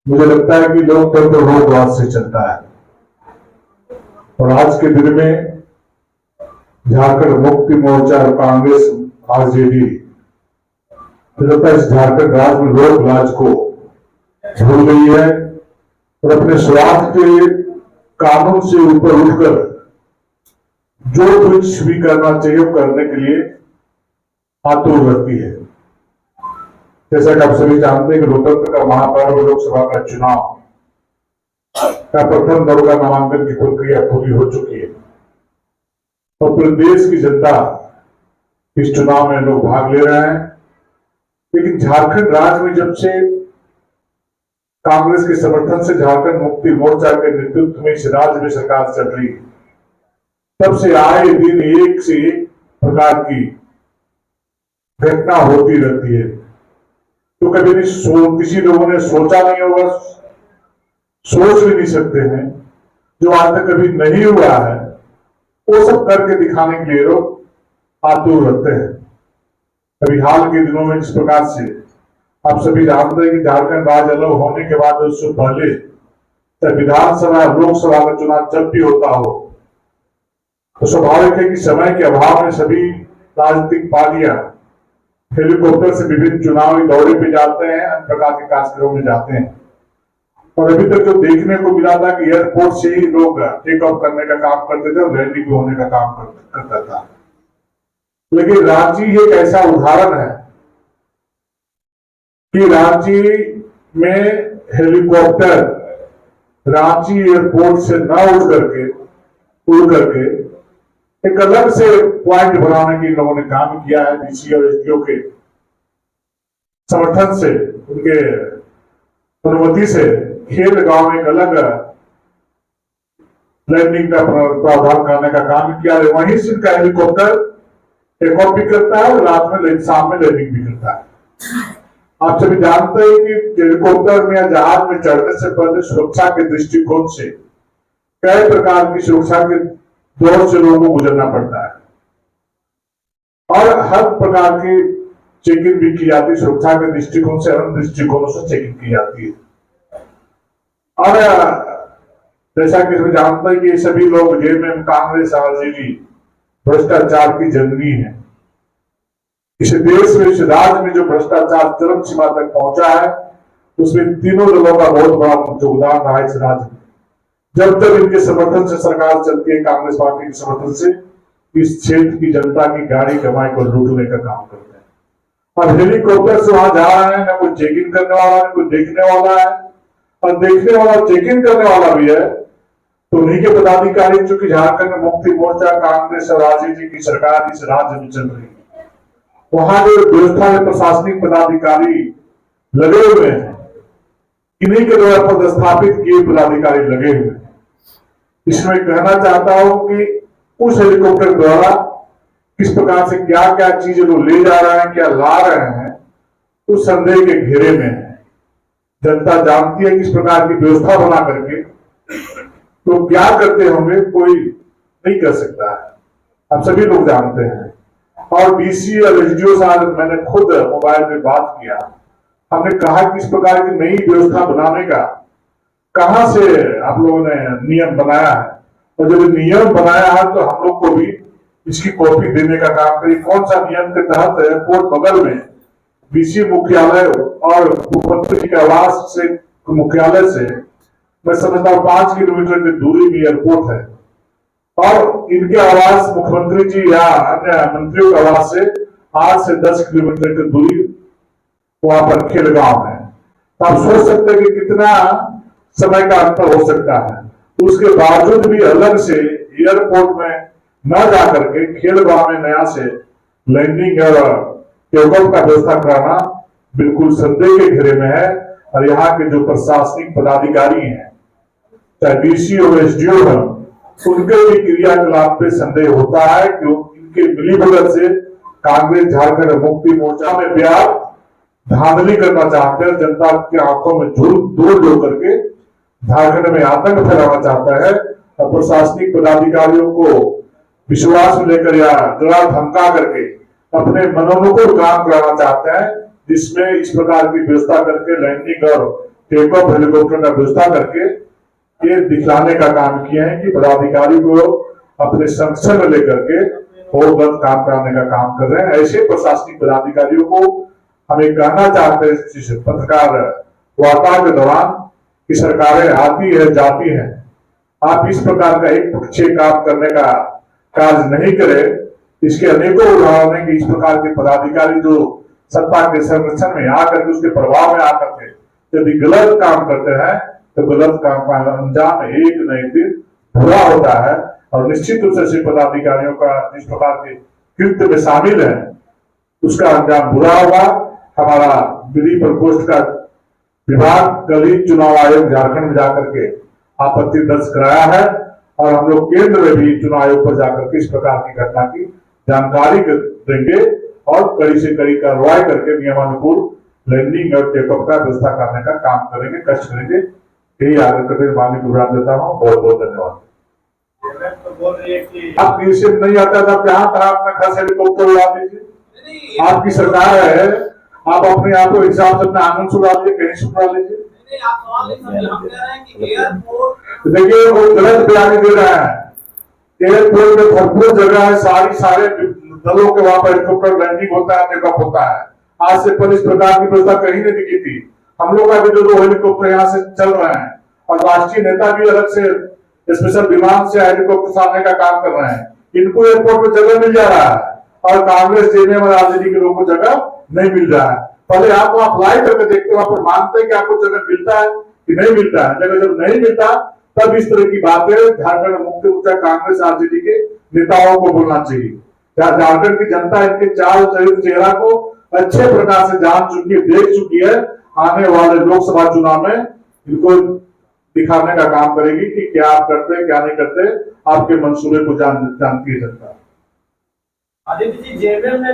मुझे लगता है कि लोकतंत्र रोगवाद से चलता है और आज के दिन में झारखंड मुक्ति मोर्चा और कांग्रेस आरजेडी मुझे लगता है इस झारखंड राज्य में लोक राज को भूल गई है और अपने स्वार्थ के कानून से ऊपर उठकर जो कुछ भी करना चाहिए वो करने के लिए आतुर रहती है। जैसा कि आप सभी जानते हैं कि लोकतंत्र का महापर्व लोकसभा का चुनाव का प्रथम दौर का नामांकन की प्रक्रिया पूरी हो चुकी है और पूरे देश की जनता इस चुनाव में लोग भाग ले रहे हैं। लेकिन झारखंड राज्य में जब से कांग्रेस के समर्थन से झारखंड मुक्ति मोर्चा के नेतृत्व में इस राज्य में सरकार चल रही है, तब से आए दिन एक से एक प्रकार की घटना होती रहती है। तो कभी किसी लोगों ने सोचा नहीं होगा, सोच भी नहीं सकते हैं, जो आज तक कभी नहीं हुआ है वो सब करके दिखाने के लिए लोग आतुर रहते हैं। अभी हाल के दिनों में जिस प्रकार से आप सभी जानते हैं कि झारखंड राज्य अलग होने के बाद उससे पहले चाहे विधानसभा लोकसभा का चुनाव जब भी होता हो तो स्वाभाविक है कि समय के अभाव में सभी राजनीतिक पार्टियां हेलीकॉप्टर से विभिन्न चुनावी दौरे पे जाते हैं, अन्य प्रकार के कार्यक्रमों में जाते हैं। और अभी तक जो देखने को मिला था कि एयरपोर्ट से ही लोग टेक ऑफ करने का काम करते थे और लैंडिंग होने का काम करता था। लेकिन रांची एक ऐसा उदाहरण है कि रांची में हेलीकॉप्टर रांची एयरपोर्ट से न उड़ करके एक अलग से पॉइंट बनाने के लोगों ने काम किया है। डीसी और एसडीओ के समर्थन से, उनके अनुमति से खेल गांव में एक अलग लैंडिंग का प्रावधान करने का काम किया है। वहीं से इनका हेलीकॉप्टर टेक ऑफ भी करता है और रात में शाम में लैंडिंग भी करता है। आप सभी जानते हैं कि हेलीकॉप्टर में या जहाज में चढ़ने से पहले सुरक्षा के दृष्टिकोण से कई प्रकार की सुरक्षा के दौर से लोगों को गुजरना पड़ता है और हर प्रकार की चेकिंग भी की जाती है। सुरक्षा के दृष्टिकोण से, अन्य दृष्टिकोणों से चेकिंग की जाती है। और जैसा कि हम जानते हैं कि सभी लोग जेएमएम कांग्रेस आरजेडी भ्रष्टाचार की जननी है। इस देश में, इस राज्य में जो भ्रष्टाचार चरम सीमा तक पहुंचा है उसमें तीनों दलों का बहुत बड़ा योगदान रहा है इस राज्य में। जब तक इनके समर्थन से सरकार चलती है, कांग्रेस पार्टी के समर्थन से इस क्षेत्र की जनता की गाड़ी कमाई को लूटने का काम करते हैं। और हेलीकॉप्टर से वहां जा रहे हैं, न कोई चेकिंग करने वाला न कोई देखने वाला है, और देखने वाला चेकिंग करने वाला भी है तो उन्हीं के पदाधिकारी, चूंकि झारखंड मुक्ति मोर्चा कांग्रेस और आरजेडी की सरकार इस राज्य में चल रही है, वहां जो व्यवस्था में प्रशासनिक पदाधिकारी लगे हुए हैं, इन्हीं के द्वारा पदस्थापित किए पदाधिकारी लगे हुए हैं। इसमें कहना चाहता हूं कि उस हेलीकॉप्टर द्वारा किस प्रकार से क्या क्या चीजें लोग ले जा रहे हैं, क्या ला रहे हैं, उस संदेह के घेरे में है। जनता जानती है किस प्रकार की व्यवस्था बना करके तो क्या करते होंगे कोई नहीं कर सकता है, आप सभी लोग जानते हैं। और डीसी और एसडीओ से आज मैंने खुद मोबाइल पे बात किया, हमने कहा कि इस प्रकार की नई व्यवस्था बनाने का कहां से आप लोगों ने नियम बनाया है, और जब नियम बनाया है तो हम लोग को भी इसकी कॉपी देने का काम करिए। कौन सा नियम के तहत एयरपोर्ट बगल में डीसी मुख्यालय और मुख्यमंत्री के आवास से मुख्यालय से मैं समझता हूँ 5 किलोमीटर की दूरी में एयरपोर्ट है और इनके आवास मुख्यमंत्री जी या अन्य मंत्रियों के आवास से 8 से 10 किलोमीटर की दूरी वहां पर खेलगांव है। तो आप सोच सकते हैं कि कितना समय का अंतर हो सकता है। उसके बावजूद भी अलग से एयरपोर्ट में न जाकर के खेलगांव में नया से लैंडिंग और टेक ऑफ का व्यवस्था कराना बिल्कुल संदेह के घेरे में है। और यहाँ के जो प्रशासनिक पदाधिकारी हैं, चाहे डीसी और एसडीओ है, उनके भी क्रियाकलाप पे संदेह होता है कि इनके मिलीभगत से कांग्रेस झारखंड मुक्ति मोर्चा में प्यार धांधली करना चाहते हैं, जनता की आंखों में धूल डो करके झारखंड में आतंक फैलाना चाहता है और प्रशासनिक पदाधिकारियों को विश्वास में लेकर या डरा धमका करके अपने मनोनुकूल काम कराना चाहते हैं, जिसमें इस प्रकार की व्यवस्था करके लैंडिंग और टेक ऑफ हेलीकॉप्टर का व्यवस्था करके ये दिखलाने का काम किए हैं कि पदाधिकारी को अपने संरक्षण में लेकर के और गलत काम कराने का काम कर रहे हैं। ऐसे प्रशासनिक पदाधिकारियों को हमें कहना चाहते हैं पत्रकार वार्ता के दौरान कि सरकारें आती है जाती है, आप इस प्रकार का एक पक्षीय काम करने का कार्य नहीं करें। इसके अनेकों उदाहरण है कि इस प्रकार के पदाधिकारी जो सत्ता के संरक्षण में आकर के उसके प्रभाव में आकर के यदि गलत काम करते हैं तो गलत काम का अंजाम एक न एक दिन बुरा होता है। और निश्चित रूप से ऐसे पदाधिकारियों का जिस प्रकार के कृत्य में शामिल है उसका अंजाम बुरा होगा। हमारा विधि प्रकोष्ठ का विभाग कल ही चुनाव आयोग झारखंड में जाकर के आपत्ति दर्ज कराया है और हम लोग केंद्र में भी चुनाव आयोग पर जाकर के इस प्रकार की घटना की जानकारी देंगे और कड़ी से कड़ी कार्रवाई करके नियमानुकूल लैंडिंग और टेकऑफ का व्यवस्था करने का काम करेंगे, कष्ट करेंगे। यही आगे करते माननीय विवरण देता हूँ। बहुत बहुत धन्यवाद। आप से नहीं आता था जहां तहां अपना घर से हेलीकॉप्टर उड़ा दीजिए। आपकी सरकार है, आप अपने आप को हिसाब से अपना आंगन सुड़ा लीजिए, कहीं सुड़ा लीजिए। देखिए वो गलत बयानी दे रहा है। एयरपोर्ट में भरपूर जगह है, सारे दलों के वहां पर हेलीकॉप्टर लैंडिंग होता है, टेकअप होता है। आज से पहले इस प्रकार की व्यवस्था कहीं नहीं दिखी थी। हम लोग का भी जो 2 हेलीकॉप्टर यहाँ से चल रहे हैं और राष्ट्रीय नेता भी अलग से स्पेशल विमान से हेलीकॉप्टर सामने का काम कर रहे हैं। इनको एयरपोर्ट में जगह मिल जा रहा है और कांग्रेस जेने में राजनीति के लोगों को जगह नहीं मिल रहा है। पहले आप वहां अप्लाई करके देखते हो, आप मानते हैं कि आपको जगह मिलता है कि नहीं मिलता है। जगह जब नहीं मिलता तब इस तरह की बातें झारखंड मुक्ति मोर्चा कांग्रेस आरजेडी के नेताओं को बोलना चाहिए। झारखंड की जनता इनके चाल चेहरा को अच्छे प्रकार से जान चुकी है, देख चुकी है। आने वाले लोकसभा चुनाव में इनको दिखाने का काम करेगी कि क्या आप करते हैं क्या नहीं करते। आपके मंसूबे को जानती है जनता। आदित्य जी, जेएमएम ने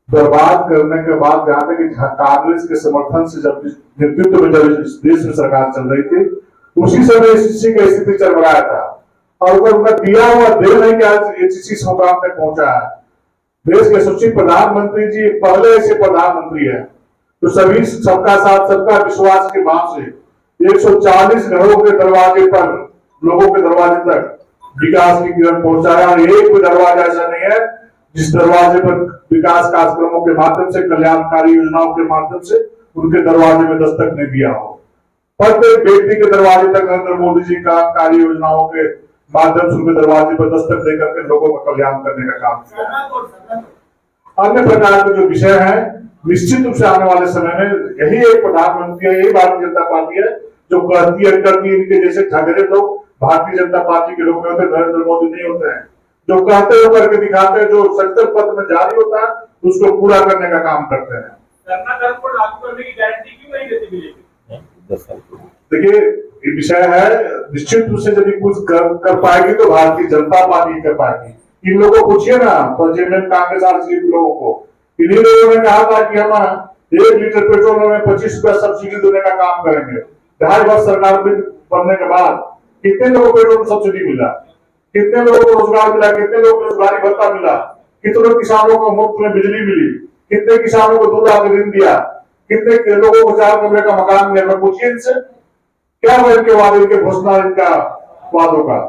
बर्बाद करने के बाद जहां तक कि कांग्रेस के समर्थन से जब नेतृत्व में जब इस देश में सरकार चल रही थी उसी समय एचसीसी का स्थिति चल रहा था और उनका दिया हुआ देन है कि आज एचसीसी इस मुकाम तक पहुंचा है। देश के यशस्वी प्रधानमंत्री जी पहले ऐसे प्रधानमंत्री है तो सभी सबका साथ सबका विश्वास के भाव से 140 घरों के दरवाजे पर लोगों के दरवाजे तक विकास की किरण पहुंचाया। और एक भी दरवाजा ऐसा नहीं है जिस दरवाजे पर विकास कार्यक्रमों के माध्यम से, कल्याणकारी योजनाओं के माध्यम से उनके दरवाजे में दस्तक नहीं दिया हो। प्रत्येक व्यक्ति के दरवाजे तक नरेंद्र मोदी जी का कार्य योजनाओं के माध्यम से उनके दरवाजे पर दस्तक देकर के लोगों का कल्याण करने का काम किया। अन्य प्रकार के जो विषय है निश्चित रूप से आने वाले समय में यही एक प्रधानमंत्री है, यही भारतीय जनता पार्टी है जो कहती है करती है। इनके जैसे ठगरे लोग भारतीय जनता पार्टी के लोग होते, नरेंद्र मोदी नहीं होते हैं। जो कहते हो करके दिखाते हैं, जो संकल्प पत्र में जारी होता है उसको पूरा करने का काम करते हैं। को लागू करने की गारंटी क्यों नहीं देती बीजेपी? देखिए ये विषय है, निश्चित रूप से यदि कुछ कर पाएगी तो भारतीय जनता पार्टी कर पाएगी। इन लोगों को पूछिए ना, तो कांग्रेस आरजेडी लोगों को, इन्हीं लोगों ने कहा था कि हम 1 लीटर पेट्रोल में 25 रुपया सब्सिडी देने का काम करेंगे। 2.5 वर्ष सरकार बनने के बाद कितने लोगों को पेट्रोल सब्सिडी मिला, कितने लोगों को रोजगार मिला, कितने लोगों को रोजगारी भत्ता मिला, कितने किसानों को मुफ्त में बिजली मिली, कितने किसानों को 2 लाख ऋण दिया, कितने लोगों को 4 कमरे का मकान मिला। पूछिए इनसे क्या हुआ, इनके वादे, इनके घोषणा, इनका वादों का।